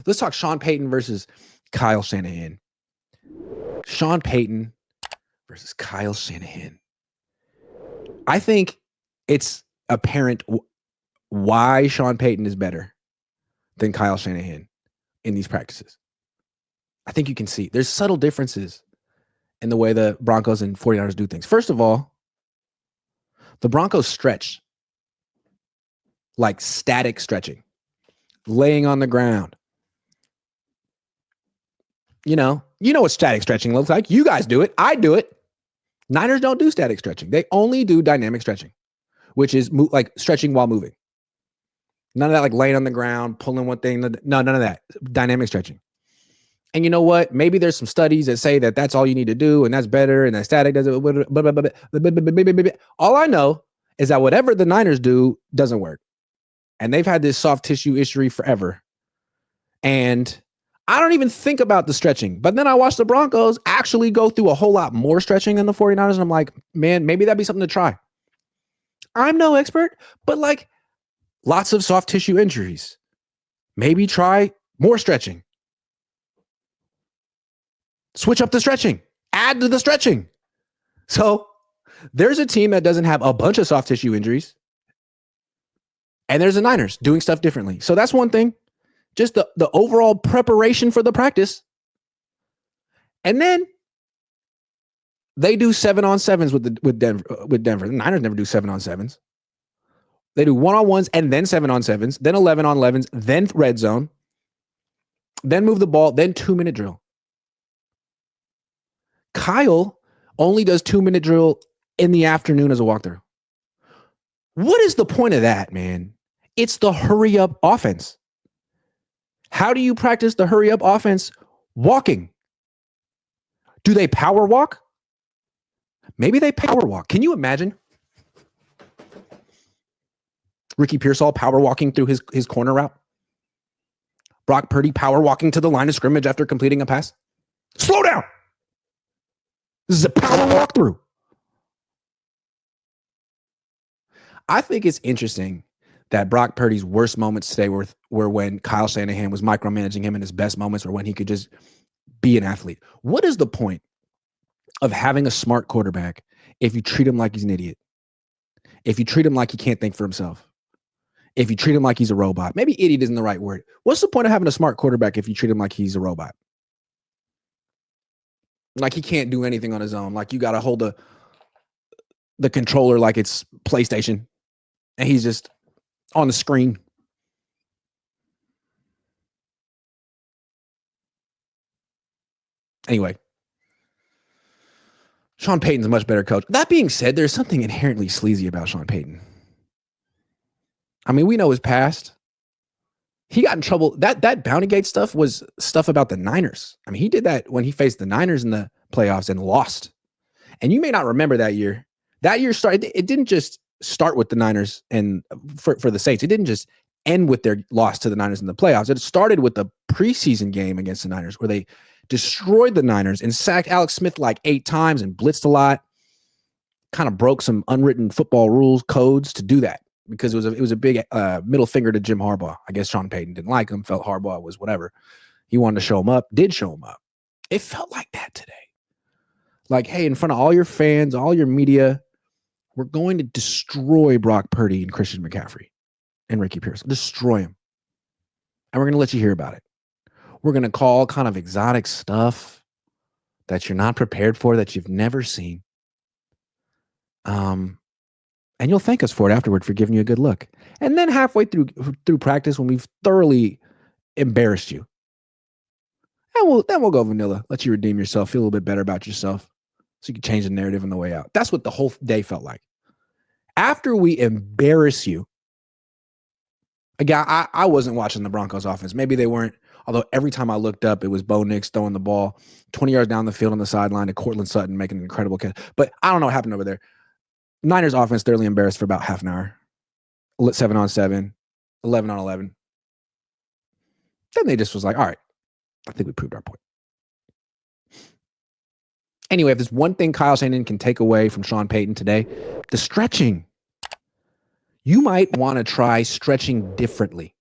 Let's talk Sean Payton versus Kyle Shanahan. Sean Payton versus Kyle Shanahan. I think it's apparent why Sean Payton is better than Kyle Shanahan in these practices. I think you can see there's subtle differences in the way the Broncos and 49ers do things. First of all, the Broncos stretch like static stretching, laying on the ground. You know what static stretching looks like. You guys do it. I do it. Niners don't do static stretching. They only do dynamic stretching, which is like stretching while moving. None of that like laying on the ground, pulling one thing. No, none of that. Dynamic stretching. And you know what? Maybe there's some studies that say that that's all you need to do and that's better and that static does it. All I know is that whatever the Niners do doesn't work. And they've had this soft tissue issue forever. And I don't even think about the stretching. But then I watch the Broncos actually go through a whole lot more stretching than the 49ers. And I'm like, man, maybe that'd be something to try. I'm no expert, but like lots of soft tissue injuries. Maybe try more stretching. Switch up the stretching. Add to the stretching. So there's a team that doesn't have a bunch of soft tissue injuries. And there's the Niners doing stuff differently. So that's one thing. Just the overall preparation for the practice. And then they do 7-on-7s with Denver. The Niners never do 7-on-7s. They do 1-on-1s and then 7-on-7s, then 11-on-11s, then red zone, then move the ball, then 2-minute drill. Kyle only does 2-minute drill in the afternoon as a walkthrough. What is the point of that, man? It's the hurry up offense. How do you practice the hurry up offense? Walking. Do they power walk? Maybe they power walk. Can you imagine Ricky Pearsall power walking through his corner route? Brock Purdy power walking to the line of scrimmage after completing a pass? Slow down. This is a power walkthrough. I think it's interesting that Brock Purdy's worst moments today were when Kyle Shanahan was micromanaging him, and his best moments were when he could just be an athlete. What is the point of having a smart quarterback if you treat him like he's an idiot? If you treat him like he can't think for himself? If you treat him like he's a robot? Maybe idiot isn't the right word. What's the point of having a smart quarterback if you treat him like he's a robot? Like he can't do anything on his own. Like you got to hold the controller like it's PlayStation, and he's just on the screen. Anyway, Sean Payton's a much better coach. That being said, there's something inherently sleazy about Sean Payton. I mean, we know his past. He got in trouble. That Bountygate stuff was stuff about the Niners. I mean, he did that when he faced the Niners in the playoffs and lost. And you may not remember that year. That year started. It didn't just start with the Niners and for the Saints. It didn't just end with their loss to the Niners in the playoffs. It started with the preseason game against the Niners where they destroyed the Niners and sacked Alex Smith like 8 times and blitzed a lot. Kind of broke some unwritten football rules, codes to do that because it was a big middle finger to Jim Harbaugh. I guess Sean Payton didn't like him, felt Harbaugh was whatever. He wanted to show him up, did show him up. It felt like that today. Like, hey, in front of all your fans, all your media, we're going to destroy Brock Purdy and Christian McCaffrey and Ricky Pearsall. Destroy them. And we're going to let you hear about it. We're going to call kind of exotic stuff that you're not prepared for, that you've never seen. And you'll thank us for it afterward for giving you a good look. And then halfway through practice, when we've thoroughly embarrassed you, and we'll go vanilla, let you redeem yourself, feel a little bit better about yourself, so you can change the narrative on the way out. That's what the whole day felt like. After we embarrass you, again, I wasn't watching the Broncos offense. Maybe they weren't. Although every time I looked up, it was Bo Nix throwing the ball 20 yards down the field on the sideline to Cortland Sutton making an incredible catch. But I don't know what happened over there. Niners offense thoroughly embarrassed for about half an hour. 7-on-7, 11-on-11. Then they just was like, all right, I think we proved our point. Anyway, if there's one thing Kyle Shanahan can take away from Sean Payton today, the stretching. You might want to try stretching differently.